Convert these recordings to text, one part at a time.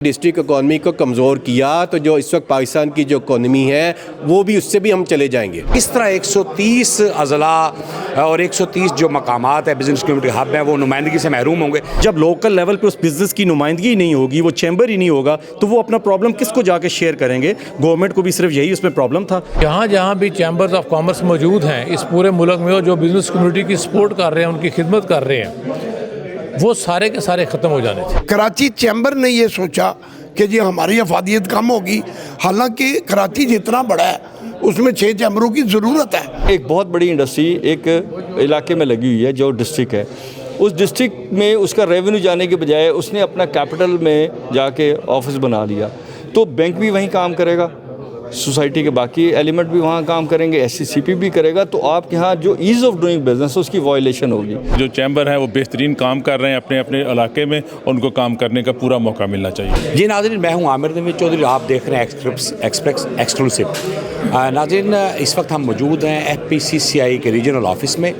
District economy को कमज़ोर किया तो जो इस वक्त पाकिस्तान की जो इकॉनमी है वो भी उससे भी हम चले जाएंगे। इस तरह 130 अज़ला और 130 जो मकामात है बिज़नेस कम्युनिटी हब है वो नुमाइंदगी से महरूम होंगे। जब लोकल लेवल पे उस बिज़नेस की नुमाइंदगी ही नहीं होगी, वो चैम्बर ही नहीं होगा, तो वो अपना प्रॉब्लम किसको जाके शेयर करेंगे? गवर्नमेंट को भी सिर्फ यही उसमें प्रॉब्लम था। जहाँ जहाँ भी चैम्बर्स ऑफ कॉमर्स मौजूद हैं इस पूरे मुल्क में, जो बिज़नेस कम्युनिटी की सपोर्ट कर रहे हैं, उनकी खिदमत कर रहे हैं, वो सारे के सारे ख़त्म हो जाने थे। कराची चैम्बर ने ये सोचा कि जी हमारी अफादियत कम होगी, हालांकि कराची जितना बड़ा है उसमें 6 चैम्बरों की ज़रूरत है। एक बहुत बड़ी इंडस्ट्री एक इलाके में लगी हुई है जो डिस्ट्रिक्ट है, उस डिस्ट्रिक्ट में उसका रेवेन्यू जाने के बजाय उसने अपना कैपिटल में जाके ऑफिस बना लिया, तो बैंक भी वहीं काम करेगा, सोसाइटी के बाकी एलिमेंट भी वहाँ काम करेंगे, SCCP भी करेगा, तो आपके यहाँ जो ईज़ ऑफ डूइंग बिजनेस उसकी वायलेशन होगी। जो चैम्बर है वो बेहतरीन काम कर रहे हैं अपने अपने इलाके में, उनको काम करने का पूरा मौका मिलना चाहिए। जी नाज़रीन, मैं हूँ आमिर नवीद चौधरी, आप देख रहे हैं एक्सप्रेस एक्सक्लूसिव। नाज़रीन, इस वक्त हम मौजूद हैं FPCCI के रीजनल ऑफिस में,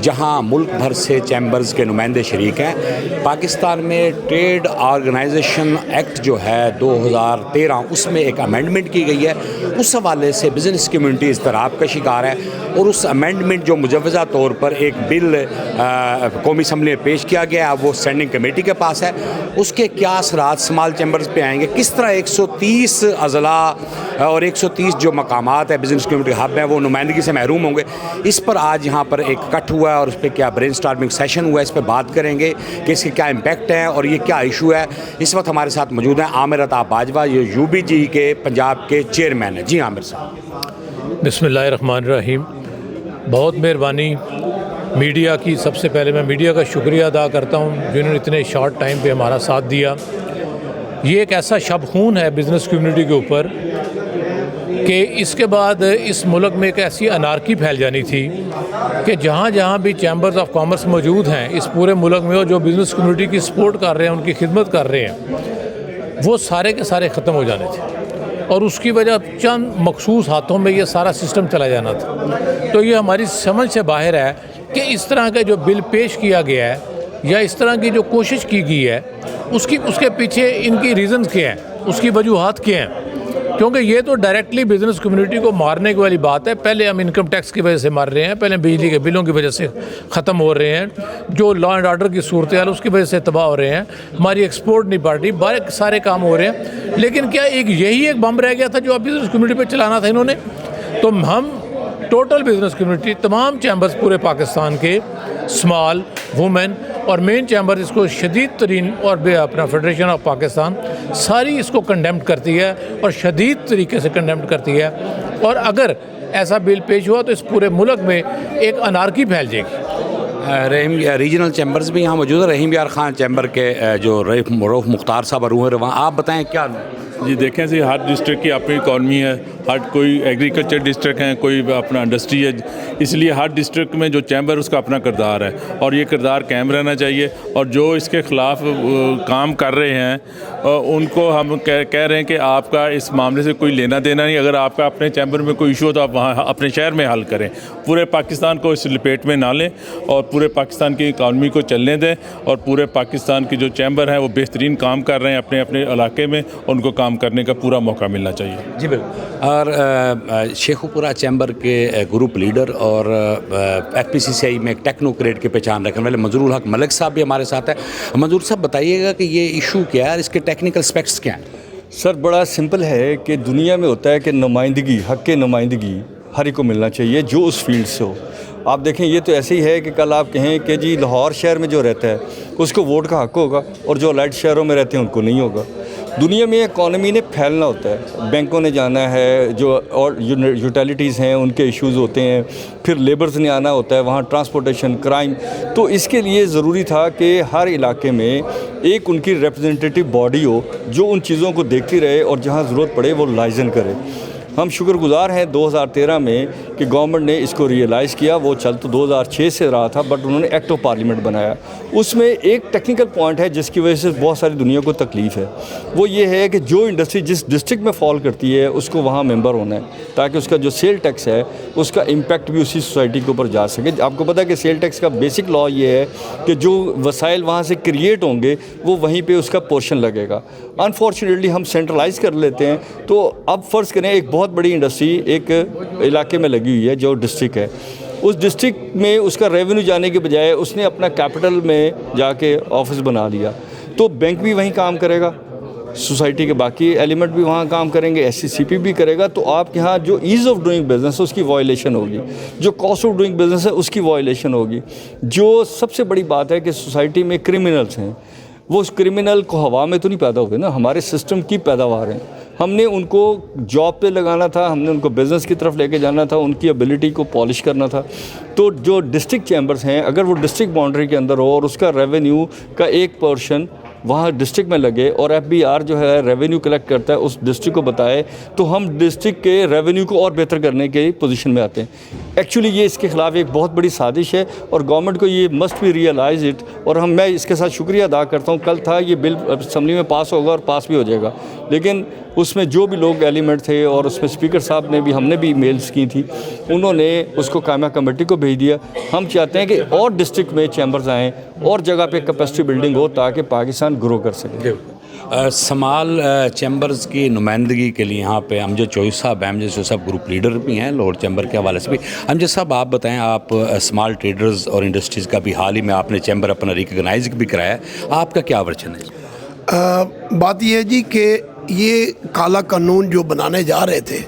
जहाँ मुल्क भर से चैम्बर्स के नुमाइंदे शरीक हैं। पाकिस्तान में ट्रेड ऑर्गेनाइजेशन एक्ट जो है 2013 उसमें एक अमेंडमेंट की गई है, उस हवाले से बिज़नेस कम्युनिटी इज़्तिराब का शिकार है, और उस अमेंडमेंट जो मुजव्वज़ा तौर पर एक बिल कौमी असम्बली में पेश किया गया है, वो स्टैंडिंग कमेटी के पास है। उसके क्या असरात स्मॉल चैम्बर्स पे आएंगे, किस तरह 130 अज़ला और 130 जो मकामात है बिज़नेस कम्युनिटी हब है वो नुमाइंदगी से महरूम होंगे, इस पर आज यहाँ पर एक इकट्ठ हुआ है और उस पर क्या ब्रेन स्टॉर्मिंग सेशन हुआ है, इस पर बात करेंगे कि इसके क्या इम्पैक्ट हैं और ये क्या इशू है। इस वक्त हमारे साथ मौजूद हैं आमिर अताब बाजवा, ये UBG के पंजाब के चेयरमैन हैं। जी आमिर साहब। बिस्मिल्लाहिर्रहमानिर्रहीम। बहुत मेहरबानी मीडिया की। सबसे पहले मैं मीडिया का शुक्रिया अदा करता हूँ जिन्होंने इतने शॉर्ट टाइम पे हमारा साथ दिया। ये एक ऐसा शब खून है बिज़नेस कम्युनिटी के ऊपर कि इसके बाद इस मुल्क में एक ऐसी अनारकी फैल जानी थी कि जहाँ जहाँ भी चैम्बर्स ऑफ कॉमर्स मौजूद हैं इस पूरे मुल्क में, जो बिज़नेस कम्युनिटी की सपोर्ट कर रहे हैं, उनकी खिदमत कर रहे हैं, वो सारे के सारे ख़त्म हो जाने थे, और उसकी वजह चंद मखसूस हाथों में ये सारा सिस्टम चला जाना था। तो ये हमारी समझ से बाहर है कि इस तरह का जो बिल पेश किया गया है या इस तरह की जो कोशिश की गई है उसके पीछे इनकी रीज़न्स क्या हैं, उसकी वजूहात क्या हैं, क्योंकि ये तो डायरेक्टली बिज़नेस कम्युनिटी को मारने की वाली बात है। पहले हम इनकम टैक्स की वजह से मार रहे हैं, पहले बिजली के बिलों की वजह से ख़त्म हो रहे हैं, जो लॉ एंड ऑर्डर की सूरत हाल उसकी वजह से तबाह हो रहे हैं, हमारी एक्सपोर्ट नहीं बढ़ रही, बारे सारे काम हो रहे हैं। लेकिन क्या यही एक बम रह गया था जो अब बिज़नेस कम्युनिटी पर चलाना था इन्होंने? तो हम टोटल बिज़नेस कम्युनिटी, तमाम चैम्बर्स पूरे पाकिस्तान के, स्मॉल, वुमेन और मेन चैम्बर इसको शदीद तरीन, और अपना फेडरेशन ऑफ पाकिस्तान सारी इसको कंडेम्ड करती है और शदीद तरीके से कंडेम्ड करती है। और अगर ऐसा बिल पेश हुआ तो इस पूरे मुल्क में एक अनारकी फैल जाएगी। रीजनल चैम्बर्स भी यहाँ मौजूद है। रहीम यार खान चैम्बर के जो रऊफ मुख्तार साहब रूह रवां, आप बताएं क्या? जी देखें जी, हर डिस्ट्रिक्ट की अपनी इकॉनमी है, हर कोई एग्रीकल्चर डिस्ट्रिक्ट है, कोई अपना इंडस्ट्री है, इसलिए हर डिस्ट्रिक्ट में जो चैम्बर उसका अपना किरदार है और ये किरदार कायम रहना चाहिए। और जो इसके ख़िलाफ़ काम कर रहे हैं उनको हम कह रहे हैं कि आपका इस मामले से कोई लेना देना नहीं। अगर आपका अपने चैम्बर में कोई इशू हो तो आप वहाँ अपने शहर में हल करें, पूरे पाकिस्तान को इस लपेट में ना लें और पूरे पाकिस्तान की इकॉनमी को चलने दें। और पूरे पाकिस्तान की जो चैम्बर हैं वो बेहतरीन काम कर रहे हैं अपने अपने इलाके में, उनको काम करने का पूरा मौका मिलना चाहिए। जी बिल्कुल। और शेखुपुरा चैम्बर के ग्रुप लीडर और FPCCI में एक टेक्नोक्रेट की पहचान रखने वाले मंजूरुल हक मलिक साहब भी हमारे साथ है। मंजूर साहब, बताइएगा कि ये इशू क्या है, इसके टेक्निकल एस्पेक्ट्स क्या हैं? सर, बड़ा सिंपल है कि दुनिया में होता है कि नुमाइंदगी, हक़ के नुमाइंदगी हर एक को मिलना चाहिए जो उस फील्ड से हो। आप देखें, ये तो ऐसे ही है कि कल आप कहें कि जी लाहौर शहर में जो रहता है उसको वोट का हक़ होगा और जो लाइट शहरों में रहते हैं उनको नहीं होगा। दुनिया में इकॉनमी ने फैलना होता है, बैंकों ने जाना है, जो और यूटिलिटीज़ हैं उनके इश्यूज़ होते हैं, फिर लेबर्स ने आना होता है, वहाँ ट्रांसपोर्टेशन, क्राइम। तो इसके लिए ज़रूरी था कि हर इलाके में एक उनकी रिप्रेजेंटेटिव बॉडी हो जो उन चीज़ों को देखती रहे और जहाँ ज़रूरत पड़े वो लाइजन करे। हम शुक्रगुजार हैं 2013 में कि गवर्नमेंट ने इसको रियलाइज़ किया। वो चल तो 2006 से रहा था, बट उन्होंने एक्ट ऑफ पार्लियामेंट बनाया। उसमें एक टेक्निकल पॉइंट है जिसकी वजह से बहुत सारी दुनिया को तकलीफ़ है। वो ये है कि जो इंडस्ट्री जिस डिस्ट्रिक्ट में फॉल करती है उसको वहाँ मेंबर होना है, ताकि उसका जो सेल टैक्स है उसका इम्पैक्ट भी उसी सोसाइटी के ऊपर जा सके। आपको पता है कि सेल टैक्स का बेसिक लॉ ये है कि जो वसाइल वहाँ से क्रिएट होंगे वो वहीं पे उसका पोर्शन लगेगा। अनफॉर्चुनेटली हम सेंट्रलाइज़ कर लेते हैं। तो अब फ़र्ज़ करें एक बहुत बड़ी इंडस्ट्री एक इलाके में लगी हुई है जो डिस्ट्रिक्ट है, उस डिस्ट्रिक्ट में उसका रेवेन्यू जाने के बजाय उसने अपना कैपिटल में जाके ऑफिस बना दिया, तो बैंक भी वहीं काम करेगा, सोसाइटी के बाकी एलिमेंट भी वहाँ काम करेंगे, SCCP भी करेगा। तो आपके यहाँ जो ईज़ ऑफ डूइंग बिज़नेस है उसकी वायलेशन होगी, जो कॉस्ट ऑफ डूइंग बिज़नेस है उसकी वायलेशन होगी। जो सबसे बड़ी बात है कि सोसाइटी में क्रिमिनल्स हैं, वो उस क्रिमिनल को हवा में तो नहीं पैदा हुए ना, हमारे सिस्टम की पैदावार हैं। हमने उनको जॉब पे लगाना था, हमने उनको बिज़नेस की तरफ लेके जाना था, उनकी एबिलिटी को पॉलिश करना था। तो जो डिस्ट्रिक्ट चैम्बर्स हैं, अगर वो डिस्ट्रिक्ट बाउंड्री के अंदर हो और उसका रेवेन्यू का एक पोर्शन वहाँ डिस्ट्रिक्ट में लगे और FBR जो है रेवेन्यू कलेक्ट करता है उस डिस्ट्रिक्ट को बताए, तो हम डिस्ट्रिक्ट के रेवेन्यू को और बेहतर करने के पोजीशन में आते हैं। एक्चुअली ये इसके ख़िलाफ़ एक बहुत बड़ी साजिश है और गवर्नमेंट को ये मस्ट बी रियलाइज इट। और मैं इसके साथ शुक्रिया अदा करता हूँ। कल था ये बिल असम्बली में पास होगा और पास भी हो जाएगा, लेकिन उसमें जो भी लोग एलिमेंट थे और उसमें स्पीकर साहब ने भी, हमने भी मेल्स की थी, उन्होंने उसको कायमा कमेटी को भेज दिया। हम चाहते हैं कि और डिस्ट्रिक्ट में चैम्बर्स आएँ और जगह पे कैपेसिटी बिल्डिंग हो ताकि पाकिस्तान ग्रो कर सके। समाल चैम्बर्स की नुमाइंदगी के लिए यहाँ पे अमजद चौधरी साहब हैं, अमजद चौधरी साहब ग्रुप लीडर भी हैं लाहौर चैम्बर के हवाले से भी। अमजद साहब आप बताएं, आप स्मॉल ट्रेडर्स और इंडस्ट्रीज़ का भी हाल ही में आपने चैम्बर अपना रिकगनाइज भी कराया है, आपका क्या वर्जन है? बात यह है जी कि ये काला कानून जो बनाने जा रहे थे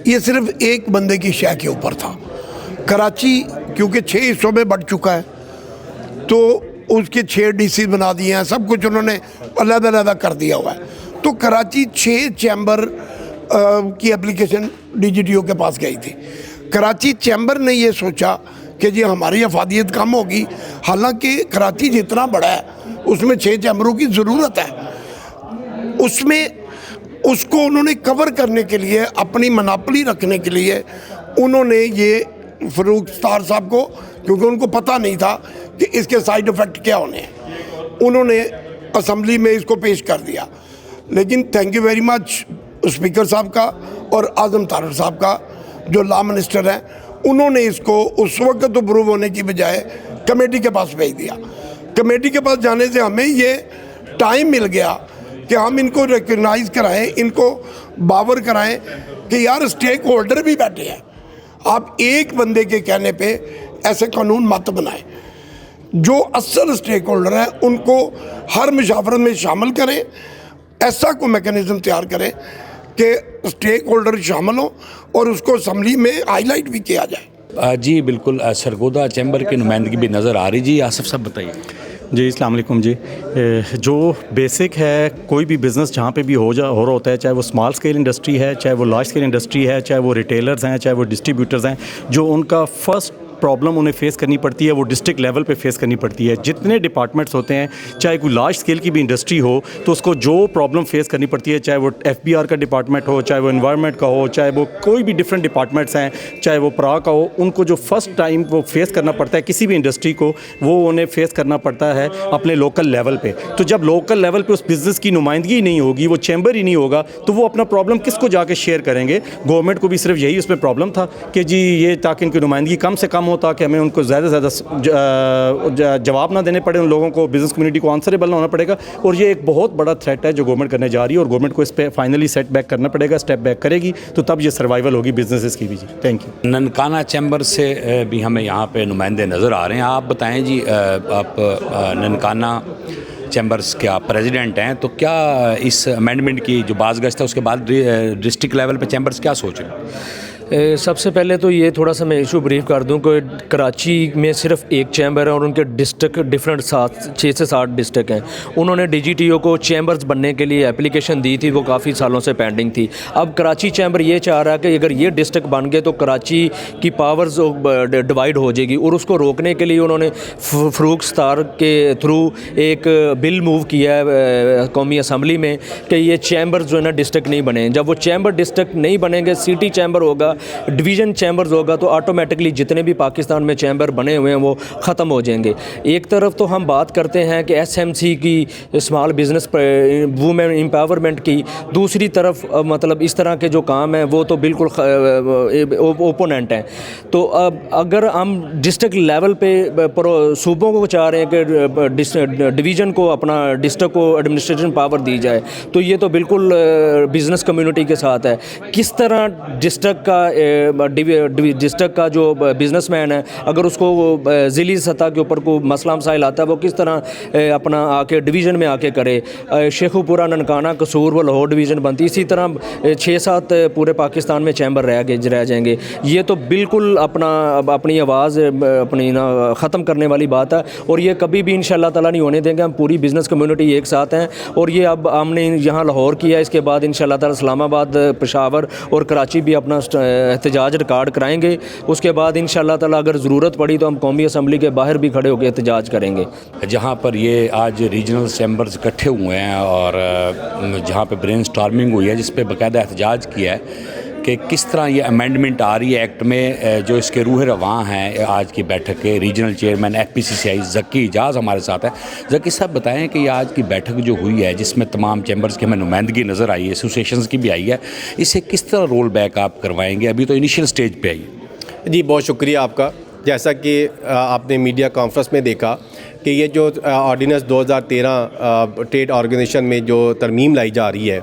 ये सिर्फ एक बंदे की शय के ऊपर था। कराची क्योंकि 6 हिस्सों में बढ़ चुका है तो उसके 6 DC बना दिए हैं, सब कुछ उन्होंने अलग-अलग कर दिया हुआ है। तो कराची 6 चैम्बर की एप्लीकेशन DGTO के पास गई थी। कराची चैम्बर ने ये सोचा कि जी हमारी अफादियत कम होगी, हालांकि कराची जितना बड़ा है उसमें 6 चैम्बरों की ज़रूरत है। उसमें उसको उन्होंने कवर करने के लिए, अपनी मनापली रखने के लिए उन्होंने ये फ़रूक सत्तार साहब को, क्योंकि उनको पता नहीं था कि इसके साइड इफ़ेक्ट क्या होने हैं, उन्होंने असम्बली में इसको पेश कर दिया। लेकिन thank you very much speaker साहब का और आज़म तारड़ साहब का, जो लॉ मिनिस्टर हैं, उन्होंने इसको उस वक्त अप्रूव होने की बजाय कमेटी के पास भेज दिया। कमेटी के पास जाने से हमें ये टाइम मिल गया कि हम इनको रिकग्नाइज़ कराएं, इनको बावर कराएं कि यार स्टेक होल्डर भी बैठे हैं, आप एक बंदे के कहने पे ऐसे कानून मत बनाएं। जो असल स्टेक होल्डर हैं उनको हर मुशावरत में शामिल करें, ऐसा कोई मैकेनिज़्म तैयार करें कि स्टेक होल्डर शामिल हो और उसको असम्बली में हाईलाइट भी किया जाए। जी बिल्कुल, सरगोदा चैम्बर की नुमाइंदगी भी नज़र आ रही। जी आसिफ साहब बताइए। जी अस्सलाम वालेकुम जी। जो बेसिक है, कोई भी बिज़नेस जहाँ पे भी हो रहा होता है, चाहे वो स्मॉल स्केल इंडस्ट्री है, चाहे वो लार्ज स्केल इंडस्ट्री है, चाहे वो रिटेलर्स हैं, चाहे वो डिस्ट्रीब्यूटर्स हैं, जो उनका फर्स्ट प्रॉब्लम उन्हें फेस करनी पड़ती है वो डिस्ट्रिक्ट लेवल पे फेस करनी पड़ती है। जितने डिपार्टमेंट्स होते हैं, चाहे कोई लार्ज स्केल की भी इंडस्ट्री हो, तो उसको जो प्रॉब्लम फेस करनी पड़ती है, चाहे वो FBR का डिपार्टमेंट हो, चाहे वो एनवायरनमेंट का हो, चाहे वो कोई भी डिफरेंट डिपार्टमेंट्स हैं, चाहे वो प्रा का हो, उनको जो फर्स्ट टाइम वो फेस करना पड़ता है किसी भी इंडस्ट्री को, वो उन्हें फेस करना पड़ता है अपने लोकल लेवल पे। तो जब लोकल लेवल पे उस बिज़नेस की नुमाइंदगी नहीं होगी, वो चैम्बर ही नहीं होगा, तो वो अपना प्रॉब्लम किसको जाके शेयर करेंगे? गवर्नमेंट को भी सिर्फ यही उसमें प्रॉब्लम था कि जी ये, ताकि इनकी नुमाइंदगी कम से कम हो, ताकि हमें उनको ज़्यादा से ज़्यादा जवाब ना देने पड़े, उन लोगों को, बिज़नेस कम्युनिटी को आंसरेबल ना होना पड़ेगा। और ये एक बहुत बड़ा थ्रेट है जो गवर्नमेंट करने जा रही है, और गवर्नमेंट को इस पर फाइनली सेट बैक करना पड़ेगा, स्टेप बैक करेगी तो तब ये सर्वाइवल होगी बिजनेसेस की भी। जी थैंक यू। ननकाना चैम्बर से भी हमें यहाँ पे नुमाइंदे नज़र आ रहे हैं। आप बताएं जी, आप ननकाना चैम्बर्स के आप प्रेसिडेंट हैं, तो क्या इस अमेंडमेंट की जो बाज़गश्त है उसके बाद डिस्ट्रिक्ट लेवल पे चैम्बर्स क्या सोच रहे हैं? سب سے پہلے تو یہ تھوڑا سا میں ایشو بریف کر دوں کہ کراچی میں صرف ایک چیمبر ہے اور ان کے ڈسٹرکٹ ڈفرینٹ 6 سے 7 ڈسٹرکٹ ہیں. انہوں نے ڈی جی ٹی او کو چیمبرز بننے کے لیے اپلیکیشن دی تھی, وہ کافی سالوں سے پینڈنگ تھی. اب کراچی چیمبر یہ چاہ رہا ہے کہ اگر یہ ڈسٹرکٹ بن گئے تو کراچی کی پاورز ڈیوائڈ ہو جائے گی, اور اس کو روکنے کے لیے انہوں نے فروخ ستار کے تھرو ایک بل موو کیا ہے قومی اسمبلی میں کہ یہ چیمبرز جو ہے نا ڈسٹرکٹ نہیں بنے. جب وہ چیمبر ڈسٹرکٹ نہیں بنیں گے, سٹی چیمبر ہوگا, ڈویژن چیمبرز ہوگا, تو آٹومیٹکلی جتنے بھی پاکستان میں چیمبر بنے ہوئے ہیں وہ ختم ہو جائیں گے. ایک طرف تو ہم بات کرتے ہیں کہ ایس ایم سی کی, اسمال بزنس وومن امپاورمنٹ کی, دوسری طرف مطلب اس طرح کے جو کام ہیں وہ تو بالکل اوپوننٹ ہیں. تو اب اگر ہم ڈسٹرکٹ لیول پہ صوبوں کو چاہ رہے ہیں کہ ڈویژن کو اپنا ڈسٹرکٹ کو ایڈمنسٹریشن پاور دی جائے, تو یہ تو بالکل بزنس کمیونٹی کے ساتھ ہے. کس طرح ڈسٹرکٹ کا جو بزنس مین ہے اگر اس کو ضلعی سطح کے اوپر کوئی مسئلہ مسائل آتا ہے وہ کس طرح اپنا آ کے ڈویژن میں آ کے کرے. شیخو پورہ, ننکانہ, قصور و لاہور ڈویژن بنتی, اسی طرح 6-7 پورے پاکستان میں چیمبر رہ جائیں گے. یہ تو بالکل اپنی آواز اپنی ختم کرنے والی بات ہے, اور یہ کبھی بھی انشاءاللہ تعالیٰ نہیں ہونے دیں گے. ہم پوری بزنس کمیونٹی ایک ساتھ ہیں, اور یہ اب ہم نے یہاں لاہور کیا, اس کے بعد انشاءاللہ تعالیٰ اسلام آباد, پشاور اور کراچی بھی اپنا احتجاج ریکارڈ کرائیں گے. اس کے بعد انشاءاللہ تعالیٰ اگر ضرورت پڑی تو ہم قومی اسمبلی کے باہر بھی کھڑے ہو کے احتجاج کریں گے. جہاں پر یہ آج ریجنل چیمبرز اکٹھے ہوئے ہیں اور جہاں پہ برین سٹارمنگ ہوئی ہے, جس پہ باقاعدہ احتجاج کیا ہے کہ کس طرح یہ امینڈمنٹ آ رہی ہے ایکٹ میں, جو اس کے روح رواں ہیں. آج کی بیٹھک کے ریجنل چیئرمین FPCCI ذکی اجاز ہمارے ساتھ ہیں. ذکی صاحب بتائیں کہ یہ آج کی بیٹھک جو ہوئی ہے جس میں تمام چیمبرز کی ہمیں نمائندگی نظر آئی ہے, ایسوسیشنز کی بھی آئی ہے, اسے کس طرح رول بیک آپ کروائیں گے؟ ابھی تو انیشیل سٹیج پہ آئی ہے. جی بہت شکریہ آپ کا. جیسا کہ آپ نے میڈیا کانفرنس میں دیکھا کہ یہ جو آرڈیننس 2013 ٹریڈ آرگنائزیشن میں جو ترمیم لائی جا رہی ہے,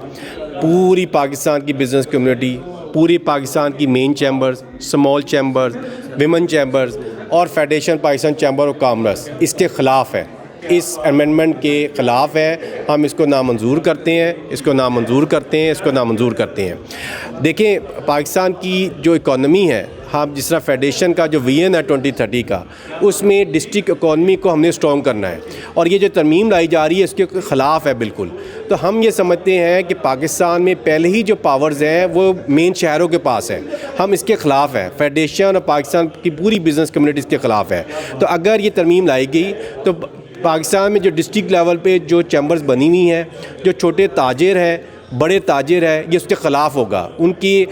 پوری پاکستان کی بزنس کمیونٹی, پوری پاکستان کی main chambers, small chambers, women chambers اور federation Pakistan chamber of commerce اس کے خلاف ہے, اس امینڈمنٹ کے خلاف ہے. ہم اس کو نامنظور کرتے ہیں, اس کو نامنظور کرتے ہیں, اس کو نامنظور کرتے ہیں. دیکھیں پاکستان کی جو اکانومی ہے, ہم جس طرح فیڈریشن کا جو ویژن ہے 2030 کا, اس میں ڈسٹرکٹ اکانومی کو ہم نے اسٹرانگ کرنا ہے, اور یہ جو ترمیم لائی جا رہی ہے اس کے خلاف ہے بالکل. تو ہم یہ سمجھتے ہیں کہ پاکستان میں پہلے ہی جو پاورز ہیں وہ مین شہروں کے پاس ہیں, ہم اس کے خلاف ہیں. فیڈریشن اور پاکستان کی پوری بزنس کمیونٹی اس کے خلاف ہے. تو اگر یہ ترمیم لائی گئی تو پاکستان میں جو ڈسٹرکٹ لیول پہ جو چیمبرز بنی ہوئی ہیں, جو چھوٹے تاجر ہیں, بڑے تاجر ہیں, یہ اس کے خلاف ہوگا. ان کی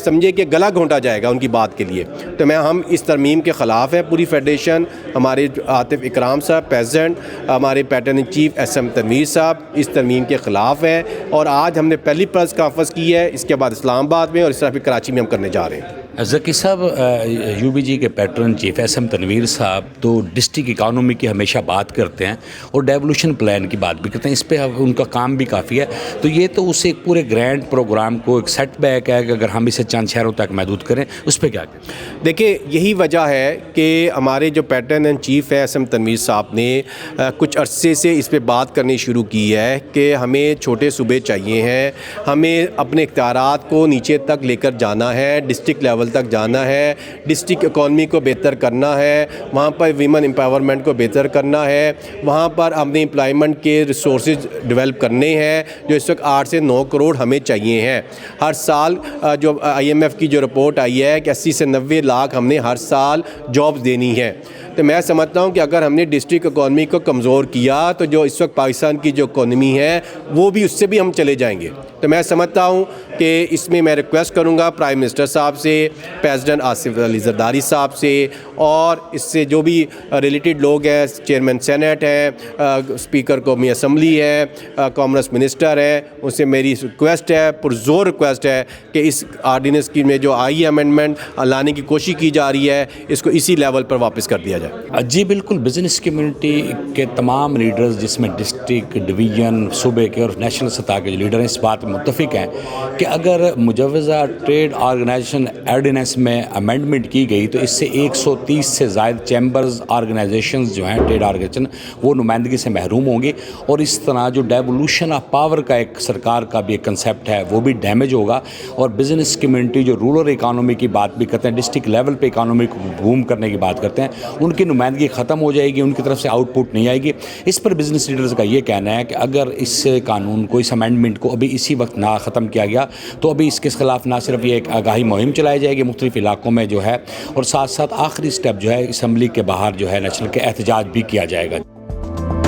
سمجھے کہ گلا گھونٹا جائے گا ان کی بات کے لیے. تو ہم اس ترمیم کے خلاف ہیں. پوری فیڈریشن, ہمارے عاطف اکرام صاحب پریزیڈنٹ, ہمارے pattern in chief SM Tanveer صاحب اس ترمیم کے خلاف ہیں. اور آج ہم نے پہلی پریس کانفرنس کی ہے, اس کے بعد اسلام آباد میں اور اس طرح پھر کراچی میں ہم کرنے جا رہے ہیں. ذکی صاحب, UBG کے پیٹرن چیف SM تنویر صاحب تو ڈسٹرکٹ اکانومی کی ہمیشہ بات کرتے ہیں اور ڈیولوشن پلان کی بات بھی کرتے ہیں. اس پہ ان کا کام بھی کافی ہے. تو یہ تو اسے ایک پورے گرینڈ پروگرام کو ایک سیٹ بیک ہے کہ اگر ہم اسے چند شہروں تک محدود کریں, اس پہ کیا کریں؟ دیکھیں یہی وجہ ہے کہ ہمارے جو پیٹرن اینڈ چیف ہے SM تنویر صاحب نے کچھ عرصے سے اس پہ بات کرنی شروع کی ہے کہ ہمیں چھوٹے صوبے چاہیے ہیں, ہمیں اپنے اختیارات کو نیچے تک لے کر جانا ہے, ڈسٹرکٹ لیول تک جانا ہے, ڈسٹرکٹ اکانومی کو بہتر کرنا ہے, وہاں پر ویمن امپاورمنٹ کو بہتر کرنا ہے, وہاں پر ہم نے امپلائمنٹ کے ریسورسز ڈیولپ کرنے ہیں جو اس وقت 8 سے 9 کروڑ ہمیں چاہیے ہیں. ہر سال جو IMF کی جو رپورٹ آئی ہے کہ 80 سے 90 لاکھ ہم نے ہر سال جابز دینی ہے. تو میں سمجھتا ہوں کہ اگر ہم نے ڈسٹرکٹ اکانومی کو کمزور کیا تو جو اس وقت پاکستان کی جو اکانومی ہے وہ بھی اس سے بھی ہم چلے جائیں گے. تو میں سمجھتا ہوں کہ اس میں میں ریکویسٹ کروں گا پرائم منسٹر صاحب سے, پریزیڈنٹ آصف علی زرداری صاحب سے, اور اس سے جو بھی ریلیٹڈ لوگ ہیں, چیئرمین سینٹ ہیں, اسپیکر قومی اسمبلی ہے, کامرس منسٹر ہے, ان سے میری ریکویسٹ ہے, پرزور ریکویسٹ ہے کہ اس آرڈیننس کی میں جو آئی امینڈمنٹ لانے کی کوشش کی جا رہی ہے اس کو اسی لیول پر واپس کر دیا جائے. جائے؟ جی بالکل، بزنس کمیونٹی کے تمام لیڈرز جس میں ڈسٹرکٹ، ڈویژن، صوبے کے اور نیشنل سطح کے جو لیڈر ہیں اس بات میں متفق ہیں کہ اگر مجوزہ ٹریڈ آرگنائزیشن ایرڈیننس میں امینڈمنٹ کی گئی تو اس سے 130 سے زائد چیمبرز آرگنائزیشنز جو ہیں ٹریڈ آرگنائزیشن وہ نمائندگی سے محروم ہوں گی، اور اس طرح جو ڈیولوشن آف پاور کا ایک سرکار کا بھی ایک کنسیپٹ ہے وہ بھی ڈیمیج ہوگا، اور بزنس کمیونٹی جو رورل اکانومی کی بات بھی کرتے ہیں، ڈسٹرکٹ لیول پہ اکانومی کو بوم کرنے کی بات کرتے ہیں، ان کی نمائندگی ختم ہو جائے گی، ان کی طرف سے آؤٹ پٹ نہیں آئے گی۔ اس پر بزنس لیڈرز کا یہ کہنا ہے کہ اگر اس قانون کو، اس امینڈمنٹ کو ابھی اسی وقت نہ ختم کیا گیا تو ابھی اس کے خلاف نہ صرف یہ ایک آگاہی مہم چلائی جائے گی مختلف علاقوں میں جو ہے، اور ساتھ ساتھ آخری سٹیپ جو ہے اسمبلی کے باہر جو ہے نیشنل کے احتجاج بھی کیا جائے گا۔